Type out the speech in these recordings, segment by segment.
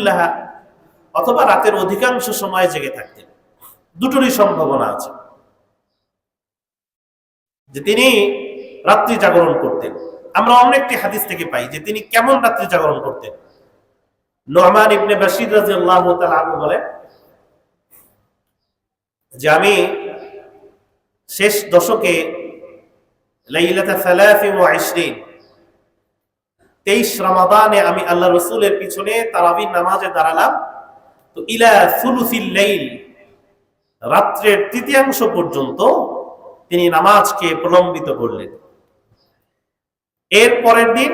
কুল্লাহা, অথবা রাতের অধিকাংশ সময় জেগে থাকতেন। দুটোরই সম্ভাবনা আছে যে তিনি রাত্রি জাগরণ করতেন। আমরা অনেকটি হাদিস থেকে পাই যে তিনি কেমন রাত্রি জাগরণ করতেন। নুমান ইবনে বাশির রাদিয়াল্লাহু তাআলা আনহু বলেন যে আমি শেষ দশকে লাইলাতা 23 রমাদানে আমি আল্লাহ রাসূলের পিছনে তারাবির নামাজে দাঁড়ালাম। তো ইলা সুলুসিল লাইল, রাত্রের তৃতীয়াংশ পর্যন্ত তিনি নামাজকে প্রলম্বিত করলেন। এর পরের দিন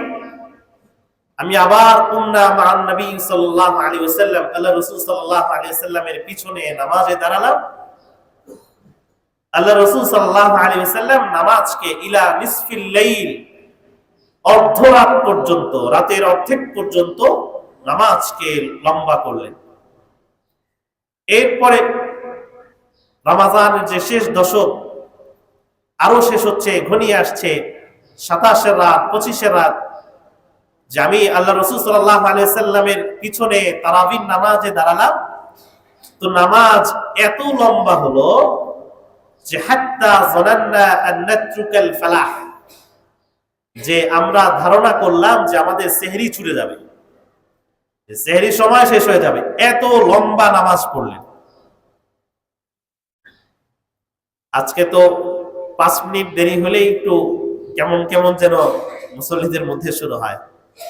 আমি আবার কুন্না মা'আন নবী সাল্লাল্লাহু আলাইহি ওয়াসাল্লাম, আল্লাহ রাসূল সাল্লাল্লাহু আলাইহি ওয়াসাল্লামের পিছনে নামাজে দাঁড়ালাম। আল্লাহ রাসূল সাল্লাল্লাহু আলাইহি ওয়াসাল্লাম নামাজকে ইলা নিসফিল লাইল, অর্ধরাত পর্যন্ত, রাতের অর্ধেক পর্যন্ত নামাজকে লম্বা করলেন। এরপরে রমজানের যে শেষ দশক আরো শেষ হচ্ছে, ঘনিয়ে আসছে 27 রাত, 25 রাত, যে আমি আল্লাহ রাসূল সাল্লাল্লাহু আলাইহি ওয়াসাল্লামের পিছনে তারাবির নামাজে দাঁড়ালাম। তো নামাজ এত লম্বা হলো যে হাত্তা যানান্না আন নাতরুকাল ফালাহ, যে আমরা ধারণা করলাম যে আমাদের সেহরি ছুটে যাবে, সেহরি সময় শেষ হয়ে যাবে, এত লম্বা নামাজ পড়লেন। আজকে তো 5 মিনিট দেরি হলেই একটু কেমন কেমন যেন মুসল্লিদের মধ্যে শুরু হয়,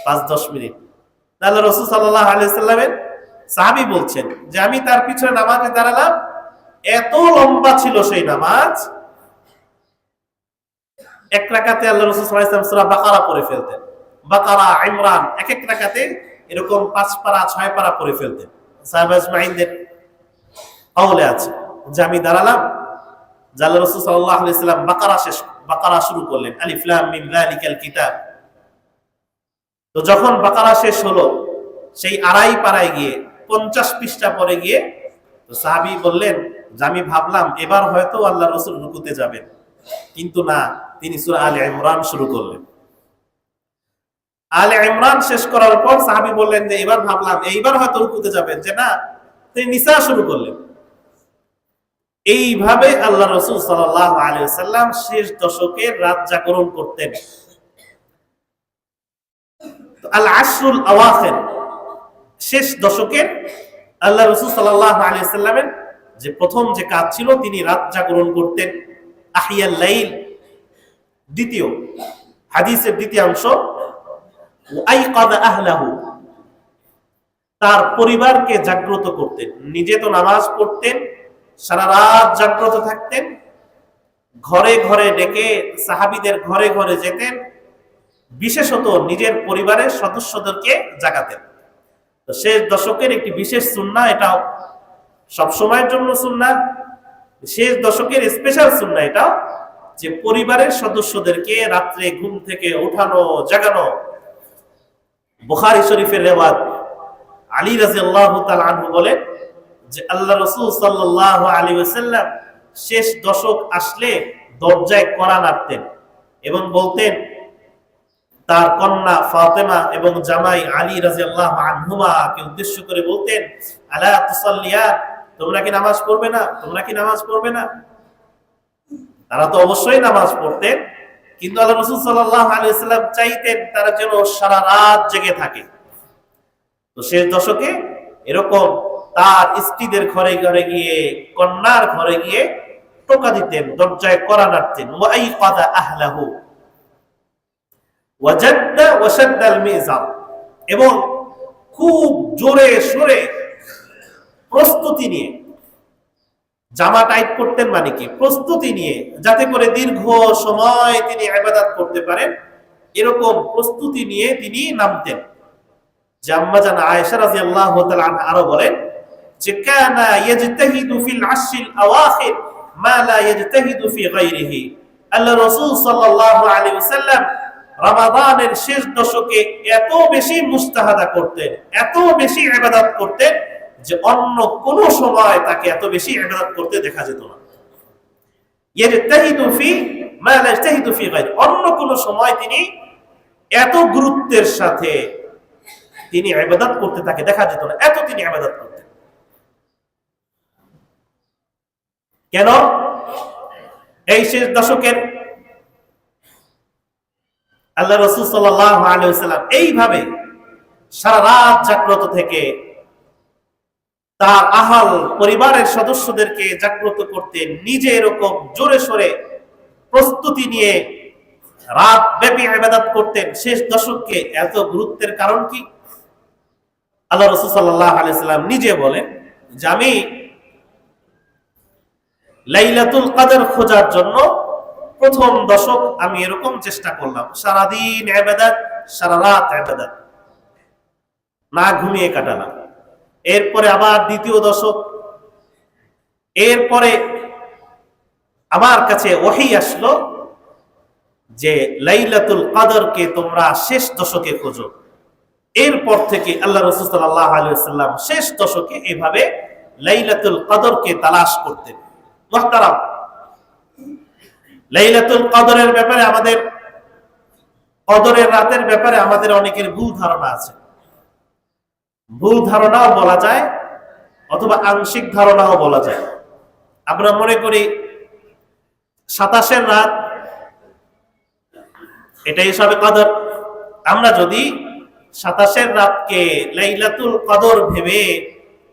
5-10 মিনিট। তাহলে রাসূল সাল্লাল্লাহু আলাইহি ওয়াসাল্লামের সাহাবী বলছেন যে আমি তার পিছনে নামাজে দাঁড়ালাম, এত লম্বা ছিল সেই নামাজ, এক রাকাতে আল্লাহ রাসূল সাল্লাল্লাহু আলাইহি ওয়াসাল্লাম সূরা বাকারা পড়ে ফেলতেন। বাকারা, ইমরান, এক এক রাকাতে এরকম 5 পারা 6 পারা পড়ে ফেলতেন। সাহাবা আজমাইনদের কওলে আছে যে আমি দাঁড়ালাম, আল্লাহ রাসূল সাল্লাল্লাহু আলাইহি ওয়াসাল্লাম বাকারা শুরু করলেন, আলিফ লাম মিম যালিকাল কিতাব। তো যখন বাকারা শেষ হলো, সেই আড়াই পারায় গিয়ে 50 পৃষ্ঠা পরে গিয়ে তো সাহাবী বললেন যে আমি ভাবলাম এবার হয়তো আল্লাহ রাসূল রুকুতে যাবেন, কিন্তু না, তিনি সূরা আলে ইমরান শুরু করলেন। আলে ইমরান শেষ করার পর সাহাবী বললেন যে এবার ভাবলাম এইবার হয়তো রুকুতে যাবেন, যে না, তিনি নিসা শুরু করলেন। এইভাবে আল্লাহ রাসূল সাল্লাল্লাহু আলাইহি ওয়াসাল্লাম শেষ দশকের রাত জাগরণ করতেন। আল আশরুল আওয়াখির, শেষ দশকের আল্লাহ রাসূল সাল্লাল্লাহু আলাইহি ওয়াসাল্লামের যে প্রথম যে কাজ ছিল, তিনি রাত জাগরণ করতেন। আহিয়াল লাইল, দ্বিতীয় হাদিসের দ্বিতীয় অংশ, আইকাযা আহলাহু, তার পরিবারকে জাগ্রত করতেন। নিজে তো নামাজ পড়তেন, সারা রাত জাগ্রত থাকতেন, ঘরে ঘরে ডেকে সাহাবীদের ঘরে ঘরে যেতেন, বিশেষত নিজের পরিবারের সদস্যদেরকে জাগাতেন। তো শেষ দশকের একটি বিশেষ সুন্নাহ, এটা সব সময়ের জন্য সুন্নাহ, শেষ দশকের স্পেশাল সুন্নাহ এটা, যে পরিবারের সদস্যদেরকে রাত্রে ঘুম থেকে উঠানো, জাগানো। বুখারী শরীফের রিওয়ায়াত, আলী রাদিয়াল্লাহু তাআলা আনহু বলেন যে আল্লাহ রাসূল সাল্লাল্লাহু আলাইহি ওয়াসাল্লাম শেষ দশক আসলে দরজায় কড়া নাড়তেন এবং বলতেন, তার কন্যা ফাতেমা এবং জামাই আলী রাদিয়াল্লাহু আনহুমা কে উদ্দেশ্য করে বলতেন, আলা তুসাল্লিয়ান, তোমরা কি নামাজ পড়বে না, তোমরা কি নামাজ পড়বে না? তারা তো অবশ্যই নামাজ পড়তেন, কিন্তু আল্লাহ রাসূল সাল্লাল্লাহু আলাইহি ওয়াসাল্লাম চাইতেন তারা যেন সারা রাত জেগে থাকে। তো শেষ দশকে এরকম তার স্ত্রীদের ঘরে ঘরে গিয়ে, কন্যার ঘরে গিয়ে টোকা দিতেন, দরজায় কড়া নাড়তেন। ওয়া আইকাযা আহলাহু ওয়াজাদ্দা ওয়াশাদ্দাল মিজার, এবং খুব জোরে সোরে প্রস্তুতি নিয়ে, জামা টাইট করতেন মানে কি, প্রস্তুতি নিয়ে, যাতে করে দীর্ঘ সময় তিনি ইবাদত করতে পারেন, এরকম প্রস্তুতি নিয়ে তিনি নামতেন। যে আম্মা জান আয়েশা রাদিয়াল্লাহু তাআলা আনহা আরো বলেন যে কানা ইয়াজতাহিদু ফিল আশরিল আওয়াখির মা লা ইয়াজতাহিদু ফি গায়রিহি, আল্লাহ রাসূল সাল্লাল্লাহু আলাইহি ওয়াসাল্লাম রমাদানের শেষ দশকে এত বেশি মুস্তাহাদা করতেন, এত বেশি ইবাদত করতেন যে অন্য কোন সময় তাকে এত বেশি ইবাদত করতে দেখা যেত না। ইয়াজতাহিদু ফি মা লা ইয়াজতাহিদু ফি গায়রি, অন্য কোন সময় তিনি এত গুরুত্বের সাথে, তিনি ইবাদত করতে তাকে দেখা যেত না, এত তিনি ইবাদত করতেন। কেন? এই শেষ দশকের আল্লাহ রাসূল সাল্লাল্লাহু আলাইহি ওয়াসাল্লাম এইভাবে সারা রাত জাগ্রত থেকে তার আহাল পরিবারের সদস্যদেরকে জাগ্রত করতে নিজে এরকম জোরে সোরে প্রস্তুতি নিয়ে রাত ব্যাপী ইবাদত করতেন। শেষ দশককে এত গুরুত্বের কারণ কি? আল্লাহ রাসূল সাল্লাল্লাহু আলাইহি ওয়াসাল্লাম নিজে বলেন যে আমি লাইলাতুল কদর খোঁজার জন্য প্রথম দশক আমি এরকম চেষ্টা করলাম, সারাদিন ইবাদত, সারা রাত ইবাদত, না ঘুমিয়ে কাটালাম। এরপরে আবার দ্বিতীয় দশক, এরপরে আমার কাছে ওহী আসলো যে লাইলাতুল কদরকে তোমরা শেষ দশকে খোঁজো। এরপর থেকে আল্লাহ রাসূল সাল্লাল্লাহু আলাইহি ওয়াসাল্লাম শেষ দশকে এইভাবে লাইলাতুল কদরকে তালাশ করতেন। মুহতারাম, লাইলাতুল কদরের ব্যাপারে আমাদের, কদরের রাতের ব্যাপারে আমাদের অনেকের ভুল ধারণা আছে। ভুল ধারণাও বলা যায় অথবা আংশিক ধারণাও বলা যায়। আমরা মনে করি 27 রাত এটাই সবে কদর। আমরা যদি 27 রাতকে লাইলাতুল কদর ভেবে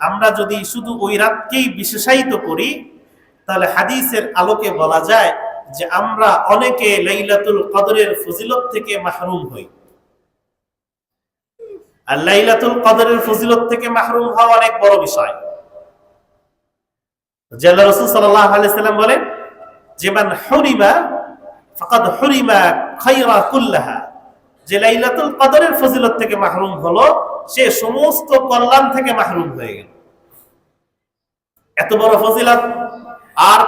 আমরা যদি শুধু ওই রাতকেই বিশেষায়িত করি, তাহলে হাদিসের আলোকে বলা যায় যে আমরা অনেকে লাইলাতুল কদরের ফজিলত থেকে মাহরুম হই। আর লাইলাতুল কদরের ফজিলত থেকে মাহরুম হওয়া অনেক বড় বিষয়। যে আল্লাহ রাসূল সাল্লাল্লাহু আলাইহি ওয়াসাল্লাম বলেন যে মান হুরিমা ফাকাদ হুরিমা খায়রা কুল্লাহা, যে লাইলাতুল কদরের ফজিলত থেকে মাহরুম হলো সে সমস্ত কল্যাণ থেকে মাহরুম হয়ে গেল। এত বড় ফজিলত আর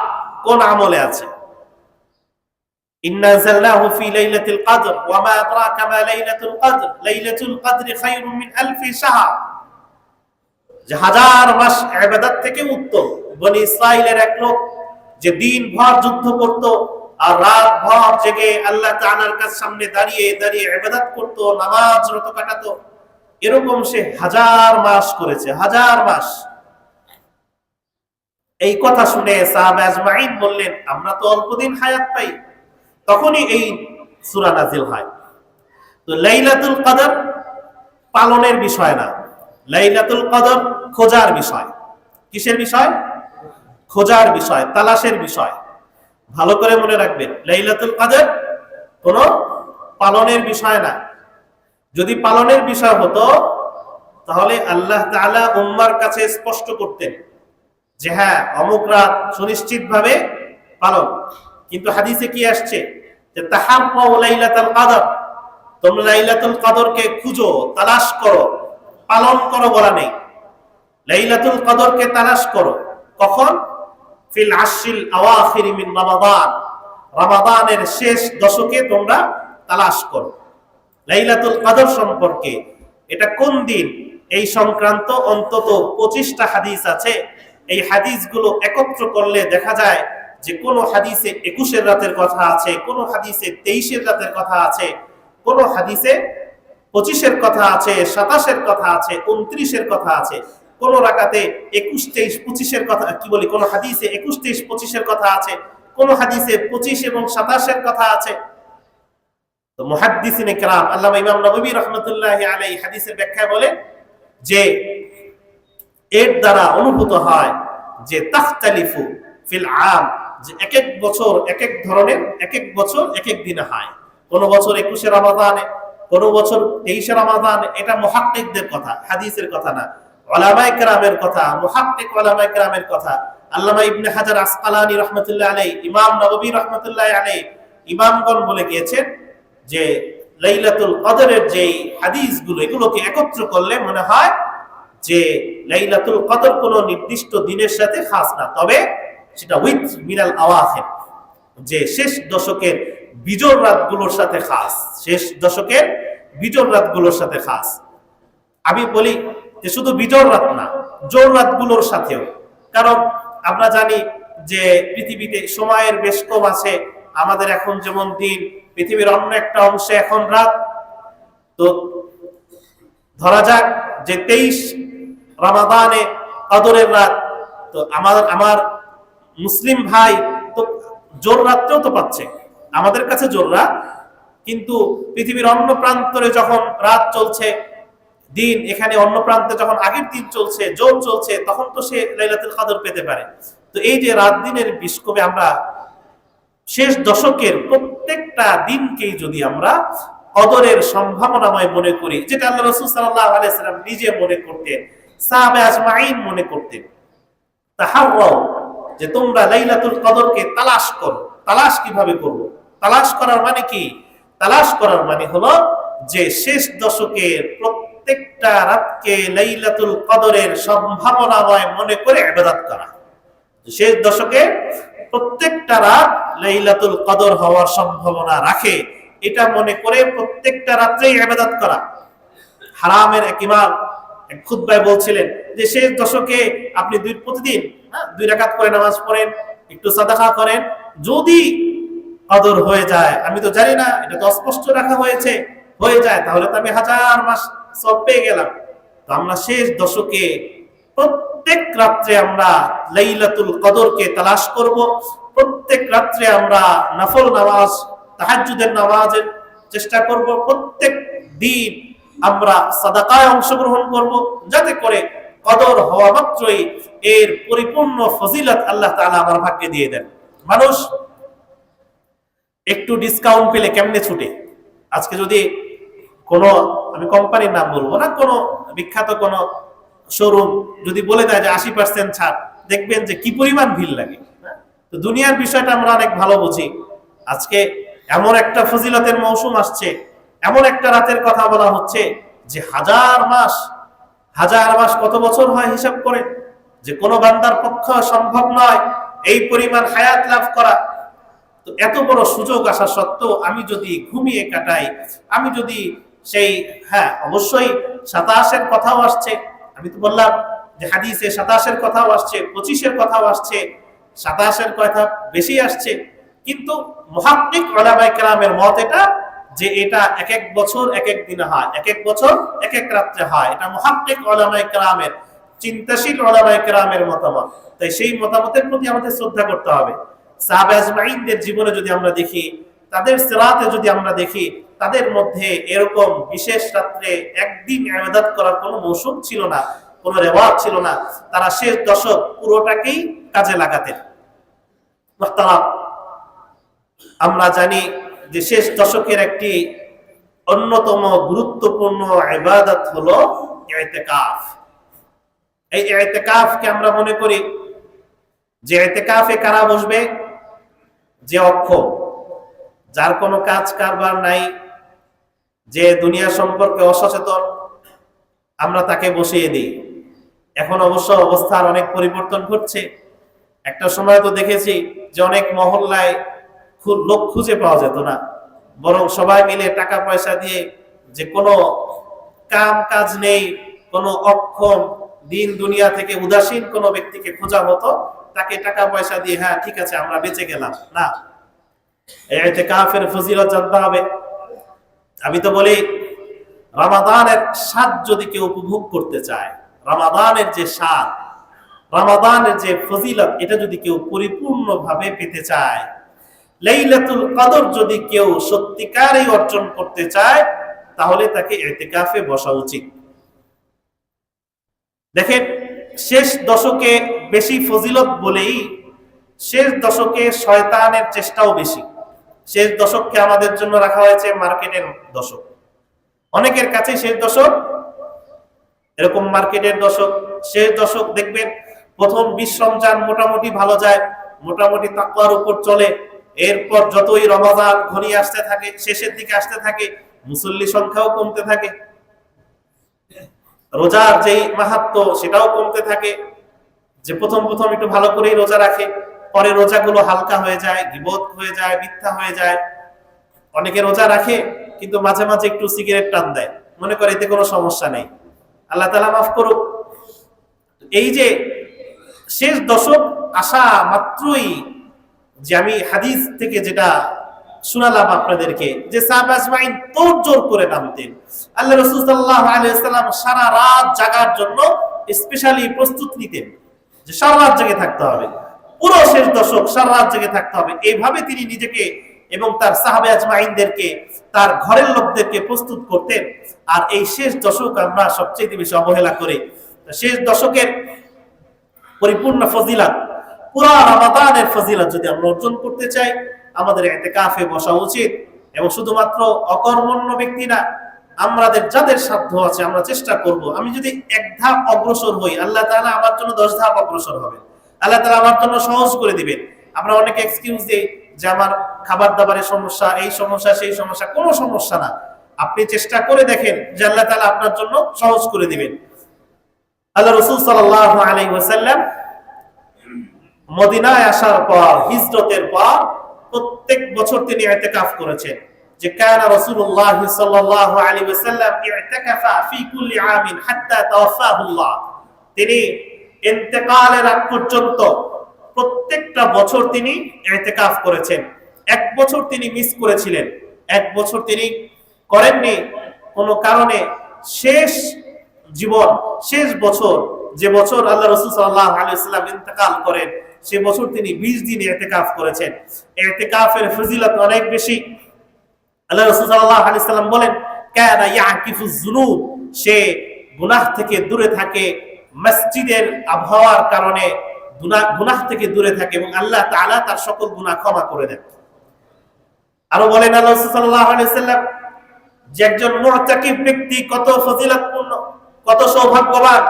কোন আমলে আছে? ইন্না আনজালনাহু ফি লাইলাতিল কদর ওয়া মা আদরাকা মা লাইলাতুল কদর লাইলাতুল কদরি খায়রুম মিন আলফি শাহর, যে হাজার মাস ইবাদত থেকে উত্তম। বনি ইসরাইলের এক লোক যে দিন ভর যুদ্ধ করত আর রাত ভর জেগে আল্লাহ তাআলার কাছে সামনে দাঁড়িয়ে দাঁড়িয়ে ইবাদত করত, নামাজ রত কাটাতো, এরকম সে হাজার মাস করেছে, হাজার মাস। এই কথা শুনে সাহাবা আজমাইন বললেন আমরা তো অল্প দিন হায়াত পাই। তখনই এই সূরা নাজিল হয়। তো লাইলাতুল কদর পালনের বিষয় না, লাইলাতুল কদর খোঁজার বিষয়। কিসের বিষয়? খোঁজার বিষয়, তালাশের বিষয়। ভালো করে মনে রাখবেন, লাইলাতুল কদর কোনো পালনের বিষয় না। যদি পালনের বিষয় হতো তাহলে আল্লাহ তাআলা উম্মার কাছে স্পষ্ট করতেন যে হ্যাঁ অমুক রাত সুনিশ্চিত ভাবে পালন। কিন্তু হাদিসে কি আসছে যে তাহাররাউ লাইলাতুল কদর, তোমরা লাইলাতুল কদরকে খুঁজো, তালাশ করো, পালন করো বলা নেই। লাইলাতুল কদরকে তালাশ করো কখন? ফিল আশরিল আওয়াখির মিন রমাদান, রমাদানের শেষ দশকে তোমরা তালাশ করো। লাইলাতুল কদর সম্পর্কে এটা কোন দিন এই সংক্রান্ত অন্তত 25টা হাদিস আছে। এই হাদিসগুলো একত্র করলে দেখা যায় যে কোন হাদিসে 21 রাতের কথা আছে, কোন হাদিসে 23 রাতের কথা আছে, কোন হাদিসে 25 কথা আছে, 27 কথা আছে, 29 কথা আছে, কোন রাকাতে 21, 23, 25 কথা, কি বলি, কোন হাদিসে 21, 23, 25 কথা আছে, কোন হাদিসে 25 এবং 27 কথা আছে। তো মুহাদ্দিসিনে কেরাম আল্লামা ইমাম নববী রাহমাতুল্লাহি আলাইহি হাদিসের ব্যাখ্যায় বলেন যে এর দ্বারা অনুভূত হয় যে তাখতালিফু ফিল আম, যে এক এক বছর এক এক ধরনের, এক এক বছর এক এক দিনে হয়। কোন বছর 21 রমাদানে, কোন বছর 23 রমাদানে। এটা মুহাক্কিকদের কথা, হাদিসের কথা না, উলামায়ে কেরামের কথা, মুহাক্কিক উলামায়ে কেরামের কথা। আল্লামা ইবনে হাজার আসকালানী রাহমাতুল্লাহি আলাইহি, ইমাম নববী রাহমাতুল্লাহি আলাইহি, ইমামগণ বলে গিয়েছেন যে লাইলাতুল কদরের যে হাদিসগুলো এগুলোকে একত্র করলে মনে হয় যে লাইলাতুল কদর কোন নির্দিষ্ট দিনের সাথে খাস না, তবে সেটা উইথ মিনাল আওয়াখির, যে শেষ দশকের বিজোড় রাতগুলোর সাথে খাস, শেষ দশকের বিজোড় রাতগুলোর সাথে খাস। আমি বলি যে শুধু বিজোড় রাত না, জোড় রাতগুলোর সাথেও। কারণ আমরা জানি যে পৃথিবীতে সময়ের বেশ কম আছে। আমাদের এখন যেমন দিন, পৃথিবীর অন্য একটা অংশে এখন রাত। তো ধরা যাক যে 23 রমাদানে কদরের রাত, তো আমার মুসলিম ভাই তো জোর রাত্রেও তো পাচ্ছে, আমাদের কাছে জোর রাত, কিন্তু পৃথিবীর অন্য প্রান্তরে যখন রাত চলছে দিন, এখানে অন্য প্রান্তে যখন আগের দিন চলছে, জোর চলছে, তখন তো সে লাইলাতুল কদর পেতে পারে। তো এই যে রাত দিনের বিস্কোপে আমরা শেষ দশকের প্রত্যেকটা দিনকেই যদি আমরা কদরের সম্ভাবনাময় মনে করি, যেটা আল্লাহ রাসূল সাল্লাল্লাহু আলাইহি ওয়াসাল্লাম নিজে মনে করতেন, সাহাবা আজমাইন মনে করতেন, তাহাররাও, যে তোমরা লাইলাতুল কদরকে তালাশ করো। তালাশ কিভাবে করব? তালাশ করার মানে কি? তালাশ করার মানে হলো যে শেষ দশকের প্রত্যেকটা রাতকে লাইলাতুল কদরের সম্ভাবনাময় মনে করে ইবাদত করা। শেষ দশকে প্রত্যেকটা রাত লাইলাতুল কদর হওয়ার সম্ভাবনা রাখে, এটা মনে করে প্রত্যেকটা রাত্রেই ইবাদত করা। হারামের এক ইমাম এক খুতবায় বলছিলেন যে শেষ দশকে আপনি প্রতিদিন 2 রাকাত করে নামাজ পড়েন, একটু সাদাকা করেন, যদি কদর হয়ে যায়, আমি তো জানি না, এটা তো স্পষ্ট রাখা হয়েছে, হয়ে যায়, তাহলে তো আমি 1000 মাস সব পেয়ে গেলাম। তো আমরা শেষ দশকে প্রত্যেক রাত্রে আমরা লাইলাতুল কদরকে তালাশ করব, প্রত্যেক রাত্রে আমরা নফল নামাজ, তাহাজ্জুদের নামাজের চেষ্টা করব, প্রত্যেক দিন আমরা সাদাকায় অংশগ্রহণ করব, যাতে করে কদর হওয়া মাত্রই এর পরিপূর্ণ ফজিলত আল্লাহ তাআলা আমার ভাগ্যে দিয়ে দেন। মানুষ একটু ডিসকাউন্ট পেলে কেমনে ছুটে। আজকে যদি কোনো, আমি কোম্পানির নাম বলবো না, কোনো বিখ্যাত কোনো শোরুম যদি বলে দেয় যে 80% ছাড়, দেখবেন যে কি পরিমাণ ভিড় লাগে। তো দুনিয়ার বিষয়টা আমরা অনেক ভালো বুঝি। আজকে এমন একটা ফজিলতের মৌসুম আসছে, এমন একটা রাতের কথা বলা হচ্ছে যে 1000 মাস, 1000 মাস কত বছর হয় হিসাব করে, যে কোনো বান্দার পক্ষে সম্ভব নয় এই পরিমাণ হায়াত লাভ করা। তো এত বড় সুযোগ আসা সত্ত্বেও আমি যদি ঘুমিয়ে কাটাই, আমি যদি সেই, হ্যাঁ অবশ্যই 27-এর কথাও আসছে, আমি তো বললাম যে হাদিসে 27-এর কথাও আসছে, 25-এর কথাও আসছে, 27-এর কথা বেশি আসছে, কিন্তু মুহাক্কিক উলামায়ে কেরামের মত এটা যে এটা এক এক বছর এক এক দিনে হয়, এক এক বছর এক এক রাত্রে হয়। এটা মুহাক্কিক উলামায়ে কেরামের, চিন্তাশীল উলামায়ে কেরামের মতামত। তাই সেই মতামতের প্রতি আমাদের শ্রদ্ধা করতে হবে। সাহাবা আজমাইনদের জীবনে যদি আমরা দেখি, তাদের সিরাতে যদি আমরা দেখি, তাদের মধ্যে এরকম বিশেষ রাত্রে একদিন ইবাদত করার কোনো মৌসুম ছিল না, কোনো রেওয়াজ ছিল না। তারা শেষ দশক পুরোটাকেই কাজে লাগাতেন। মুহতারাম, আমরা জানি যে শেষ দশকের একটি অন্যতম গুরুত্বপূর্ণ ইবাদত হলো ইতিকাফ। এই ইতিকাফকে আমরা মনে করি যে ইতিকাফে কারা বসবে? যে অক্ষম, যার কোনো কাজ কারবার নাই, যে দুনিয়া সম্পর্কে অসচেতন, আমরা তাকে বসিয়ে দিই। এখন অবশ্য অবস্থার অনেক পরিবর্তন ঘটছে। একটা সময় তো দেখেছি যে অনেক মহল্লায় লোক খুঁজে পাওয়া যেত না, বরং সবাই মিলে টাকা পয়সা দিয়ে, যে কোনো কাম কাজ নেই, কোনো অক্ষম, দিন দুনিয়া থেকে উদাসীন কোনো ব্যক্তিকে খোঁজা হতো, তাকে টাকা পয়সা দিয়ে, হ্যাঁ ঠিক আছে আমরা বেঁচে গেলাম। না, ইতিকাফের ফজিলত জানতে হবে। আমি তো বলি, রমাদানের স্বাদ যদি কেউ উপভোগ করতে চায়, রমাদানের যে স্বাদ, রমাদানের যে ফজিলত, এটা যদি কেউ পরিপূর্ণভাবে পেতে চায়, লাইলাতুল কদর যদি কেউ সত্যিকারই অর্জন করতে চায়, তাহলে তাকে ইতিকাফে বসা উচিত। দেখেন, শেষ দশকে বেশি ফজিলত বলেই শেষ দশকে শয়তানের চেষ্টাও বেশি। শেষ দশককে আমাদের জন্য রাখা হয়েছে মার্কেটের দশক। অনেকের কাছে শেষ দশক এরকম মার্কেটের দশক। শেষ দশক দেখবেন প্রথম 20 রমজান মোটামুটি ভালো যায়, মোটামুটি তাকওয়ার উপর চলে। এরপর যতই রমজান ঘনিয়ে আসতে থাকে, শেষের দিকে আসতে থাকে, মুসল্লি সংখ্যাও কমতে থাকে, রোজার যেই মাহাত্ম্য সেটাও কমতে থাকে। যে প্রথম প্রথম একটু ভালো করেই রোজা রাখে, পরে রোজাগুলো হালকা হয়ে যায়, গীবত হয়ে যায়, মিথ্যা হয়ে যায়। অনেকে রোজা রাখে কিন্তু মাঝে মাঝে একটু সিগারেট টান দেয়, মনে করে এতে কোনো সমস্যা নেই। আল্লাহ তাআলা মাফ করুক। এই যে শেষ দশক আসা মাত্রই, যে আমি হাদিস থেকে যেটা শোনালাম আপনাদেরকে যে সাহাবা আজমাইন তোড়জোড় করে নামতেন। আল্লাহ রাসূল সাল্লাল্লাহু আলাইহি ওয়াসাল্লাম সারা রাত জাগার জন্য স্পেশালি প্রস্তুত নিতেন যে সারা রাত জেগে থাকতে হবে, পুরো শেষ দশক সারা রাত জেগে থাকতে হবে। এইভাবে তিনি নিজেকে এবং তার সাহাবা আজমাইনদেরকে, তার ঘরের লোকদেরকে প্রস্তুত করতেন। আর এই শেষ দশক আমরা সবচেয়ে বেশি অবহেলা করি। শেষ দশকের পরিপূর্ণ ফজিলত, পুরা রমাদানের ফজিলত যদি আমরা অর্জন করতে চাই, আমাদের ইতিকাফে বসা উচিত। এবং শুধুমাত্র অকর্মণ্য ব্যক্তি না, আমাদের যাদের সাধ্য আছে আমরা চেষ্টা করব। আমি যদি এক ধাপ অগ্রসর হই, আল্লাহ তাআলা আমার জন্য 10 ধাপ অগ্রসর হবে, আল্লাহ তাআলা আমার জন্য সহজ করে দিবেন। আমরা অনেকে এক্সকিউজ দেই যে আমার খাবার দাবারের সমস্যা, এই সমস্যা, সেই সমস্যা। কোনো সমস্যা না, আপনি চেষ্টা করে দেখেন যে আল্লাহ তাআলা আপনার জন্য সহজ করে দিবেন। আল্লাহ রাসূল সাল্লাল্লাহু আলাইহি ওয়াসাল্লাম মদিনায় আসার পর, হিজরতের পর প্রত্যেক বছর তিনি ইতিকাফ করেছেন। যে কানা রাসূলুল্লাহ সাল্লাল্লাহু আলাইহি ওয়াসাল্লাম ইতিকাফা ফি কুল্লি আমিন হাত্তা তাওয়াফাহুল্লাহ। তিনি ইন্তেকালের আগ পর্যন্ত প্রত্যেকটা বছর তিনি ইতিকাফ করেছেন। এক বছর তিনি মিস করেছিলেন, এক বছর তিনি করেননি কোনো কারণে। শেষ জীবন, শেষ বছর, যে বছর আল্লাহ রাসূল সাল্লাল্লাহু আলাইহি ওয়াসাল্লাম ইন্তেকাল করেন, সে বছর তিনি 20 দিন ইতিকাফ করেছেন। ইতিকাফের ফজিলত অনেক বেশি। আল্লাহ রাসূল সাল্লাল্লাহু আলাইহি ওয়াসাল্লাম বলেন, কানা ইয়াকিফুজ যুনুব, সে গুনাহ থেকে দূরে থাকে, মসজিদের আবহাওয়ার কারণে গুনাহ থেকে দূরে থাকে এবং আল্লাহ তাআলা তার সকল গুনাহ ক্ষমা করে দেন। আরো বলেন আল্লাহ রাসূল সাল্লাল্লাহু আলাইহি ওয়াসাল্লাম যে একজন মুতাকিফ ব্যক্তি কত ফজিলতপূর্ণ, কত সৌভাগ্যবান,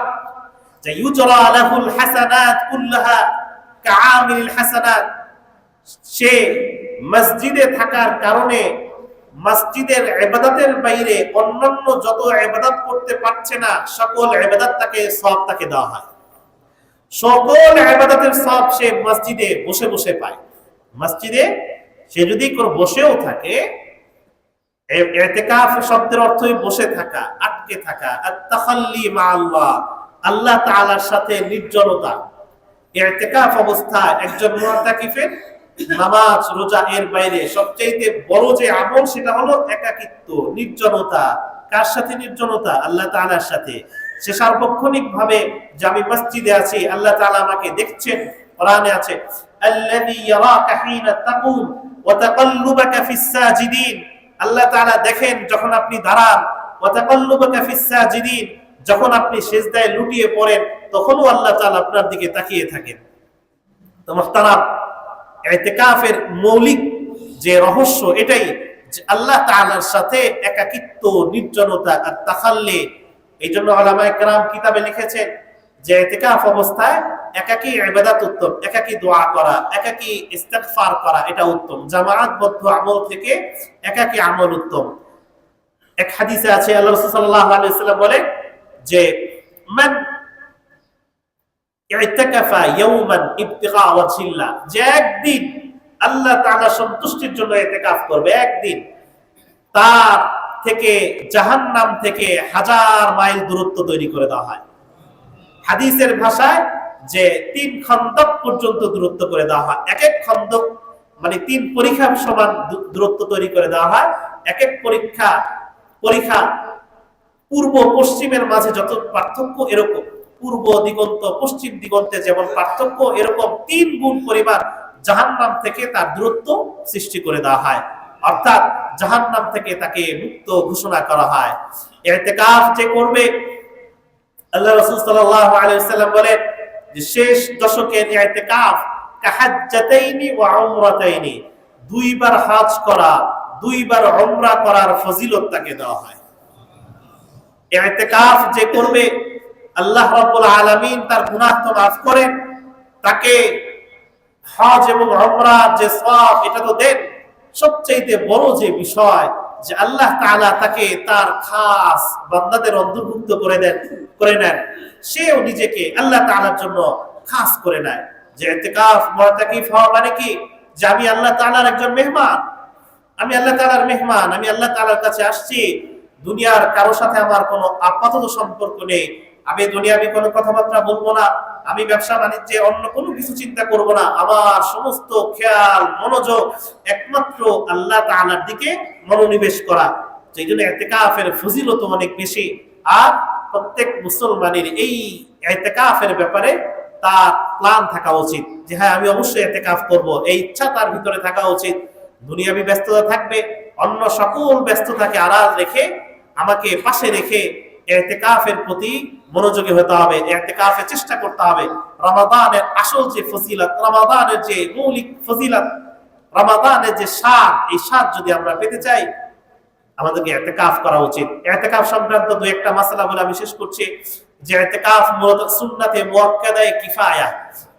যে ইউজরা লাহুল হাসানাত কুল্লাহা কাআমিল হাসানাত। সে মসজিদে থাকার কারণে মসজিদের ইবাদতের বাইরে অন্যান্য যত ইবাদত করতে পারছে না, সকল ইবাদত তাকে সওয়াব তাকে দেওয়া হয়। সকল ইবাদতের সওয়াব সে মসজিদে বসে বসে পায়। মসজিদে সে যদি কোনো বসেও থাকে, ইতিকাফ শব্দের অর্থই বসে থাকা, আটকে থাকা, আত-তাখাল্লি মা আল্লাহ, আল্লাহ তাআলার সাথে নির্জনতা। ইতিকাফ অবস্থায় একজন মুতাকিফের নামাজ রোজা এর বাইরে সবচেয়ে বড় যে আমল সেটা হলো একাকিত্ব, নির্জনতা। কার সাথে নির্জনতা? আল্লাহ তাআলার সাথে। সে সার্বক্ষণিক ভাবে যে আমি মসজিদে আছি, আল্লাহ তাআলা আমাকে দেখছেন। কোরআনে আছে, আল্লাযী ইয়ারাকা হিনা তাকুম ওয়া তাকাল্লুবাকা ফিস সাজিদিন। আল্লাহ তাআলা দেখেন যখন আপনি দাঁড়ান, ওয়া তাকাল্লুবাকা ফিস সাজিদিন, যখন আপনি সিজদায় লুটিয়ে পড়েন তখনও আল্লাহ তাআলা আপনার দিকে তাকিয়ে থাকেন। তো মুহতারাম, ইতিকাফের মৌলিক যে রহস্য এটাই যে আল্লাহ তাআলার সাথে একাকিত্ব, নির্জনতা আর তাখাল্লি। এইজন্য উলামায়ে কেরাম কিতাবে লিখেছেন যে ইতিকাফ অবস্থায় একাকী ইবাদত উত্তম, একাকী দোয়া করা, একাকী ইস্তিগফার করা এটা উত্তম। জামাআতবদ্ধ আমল থেকে একাকী আমল উত্তম। এক হাদিসে আছে আল্লাহ রাসূল সাল্লাল্লাহু আলাইহি ওয়াসাল্লাম বলেন যে মান ইতিকাফা ইয়াওমান ইবতিগা ওয়াজহিল্লাহ, যে একদিন আল্লাহ তাআলা সন্তুষ্টির জন্য ইতিকাফ করবে, একদিন তার থেকে জাহান্নাম থেকে 1000 মাইল দূরত্ব তৈরি করে দেওয়া হয়। হাদিসের ভাষায় যে 3 খন্দক পর্যন্ত দূরত্ব করে দেওয়া হয়। এক এক খন্দক মানে 3 পরীক্ষার সমান দূরত্ব তৈরি করে দেওয়া হয়। এক এক পরীক্ষা পূর্ব পশ্চিমের মাঝে যত পার্থক্য, এরকম পূর্ব দিগন্ত পশ্চিম দিগন্তে যেমন পার্থক্য, এরকম 3 গুণ পরিমাণ জাহান্নাম থেকে তার দূরত্ব সৃষ্টি করে দেওয়া হয়। অর্থাৎ জাহান্নাম থেকে তাকে মুক্ত ঘোষণা করা হয়। ইতিকাফ যে করবে, আল্লাহ রাসূল সাল্লাল্লাহু আলাইহি ওয়াসাল্লাম বলেন যে শেষ দশকের ইতিকাফ কাহাজ্জাতাইনি ওয়া উমরাতাইনি, 2 বার হজ করা, 2 বার উমরা করার ফজিলত তাকে দেওয়া হয়। ইতিকাফ যে করবে, আল্লাহ রাব্বুল আলামিন তার গুনাহ তো মাফ করেন, তাকে হজ এবং উমরার যে সওয়াব এটা তো দেন। সবচেয়ে বড় যে বিষয় যে আল্লাহ তাআলা তাকে তার খাস বান্দাদের অন্তর্ভুক্ত করে নেন, সেও নিজেকে আল্লাহ তাআলার জন্য খাস করে নেয়। যে ইতিকাফ মুতাকিফ হওয়া মানে কি? যে আমি আল্লাহ তাআলার একজন মেহমান, আমি আল্লাহ তাআলার মেহমান, আমি আল্লাহ তাআলার কাছে আসছি। দুনিয়ার কারোর সাথে আমার কোনো আপাতত সম্পর্ক নেই, আমি দুনিয়াবি কোনো কথাবার্তা বলবো না, আমি ব্যবসা বাণিজ্যে অন্য কোনো কিছু চিন্তা করব না, আমার সমস্ত খেয়াল মনোযোগ একমাত্র আল্লাহ তাআলার দিকে মনোনিবেশ করা। সেই জন্য ইতিকাফের ফজিলত অনেক বেশি। আর প্রত্যেক মুসলমানের এই ইতিকাফের ব্যাপারে তার প্ল্যান থাকা উচিত যে হ্যাঁ আমি অবশ্যই ইতিকাফ করব, এই ইচ্ছা তার ভিতরে থাকা উচিত। দুনিয়াবি ব্যস্ততা থাকবে, অন্য সকল ব্যস্ততাকে আড়াল রেখে আমাকে পাশে রেখে ইতিকাফের প্রতি মনোযোগী হতে হবে, ইতিকাফে চেষ্টা করতে হবে। রমাদানের আসল যে ফজিলত, রমাদানের যে মৌলিক ফজিলত, রমাদানের যে স্বাদ, এই স্বাদ যদি আমরা পেতে চাই আমাদেরকে ইতিকাফ করা উচিত। ইতিকাফ সংক্রান্ত দুই একটা মাসআলা বলে আমি শেষ করছি যে ইতিকাফ মূলত সুন্নাতে মুআক্কাদায়ে কিফায়া।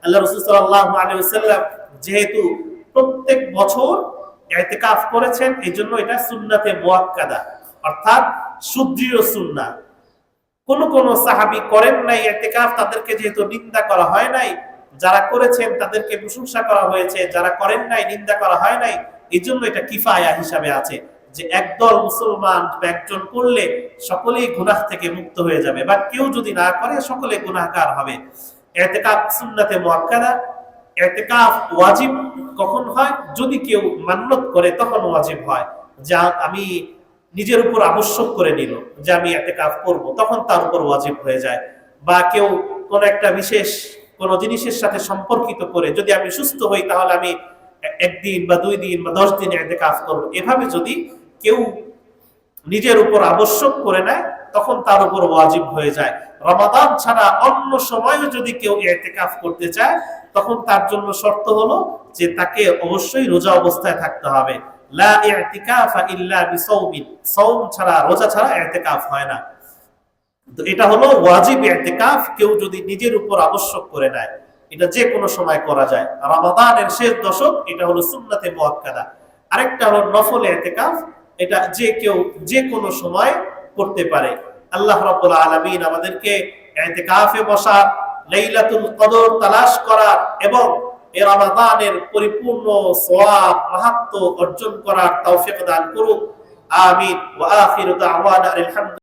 আল্লাহ রাসূল সাল্লাল্লাহু আলাইহি ওয়াসাল্লাম যেহেতু প্রত্যেক বছর ইতিকাফ করেছেন, এজন্য এটা সুন্নাতে মুআক্কাদা, অর্থাৎ সুদৃঢ় সুন্নাহ। কোন কোন সাহাবী করেন নাই ইতিকাফ, তাদেরকে যেহেতু নিন্দা করা হয় নাই, যারা করেছেন তাদেরকে প্রশংসা করা হয়েছে, যারা করেন নাই নিন্দা করা হয় নাই। এজন্য এটা কিফায়া হিসাবে আছে যে একদল মুসলমান একজন করলে সকলেই গুনাহ থেকে মুক্ত হয়ে যাবে, বা কেউ যদি না করে সকলে গুনাহগার হবে। ইতিকাফ সুন্নাতে মুআক্কাদা। ইতিকাফ ওয়াজিব কখন হয়? যদি কেউ মান্নত করে তখন ওয়াজিব হয়। যা আমি নিজের উপর আবশ্যক করে নিল যে আমি ইতিকাফ করব, তখন তার উপর ওয়াজিব হয়ে যায়। বা কেউ কোন একটা বিশেষ কোন জিনিসের সাথে সম্পর্কিত করে যদি আমি সুস্থ হই তাহলে আমি একদিন বা 2 দিন বা 10 দিন ইতিকাফ করব, এভাবে যদি কেউ নিজের উপর আবশ্যক করে নেয় তখন তার উপর ওয়াজিব হয়ে যায়। রমাদান ছাড়া অন্য সময়ও যদি কেউ ইতিকাফ করতে চায় তখন তার জন্য শর্ত হলো যে তাকে অবশ্যই রোজা অবস্থায় থাকতে হবে। লা ইতিকাফা ইল্লা বিসাওমিন, সাওম ছাড়া, রোজা ছাড়া ইতিকাফ হয় না। তো এটা হলো ওয়াজিব ইতিকাফ, কেউ যদি নিজের উপর আবশ্যক করে নেয়, এটা যে কোনো সময় করা যায়। রমাদানের শেষ দশক, এটা হলো সুন্নাতে মুআক্কাদা। আরেকটা হলো নফল ইতিকাফ, এটা যে কেউ যে কোনো সময় করতে পারে। আল্লাহ রাব্বুল আলামিন আমাদেরকে ইতিকাফে বসা, লাইলাতুল কদর তালাশ করা এবং এই রমাদানের পরিপূর্ণ সওয়াব মাহাত্ম্য অর্জন করার তৌফিক দান করুক। আমিন। ওয়া আখিরু দাওয়ানা আলহামদুলিল্লাহ।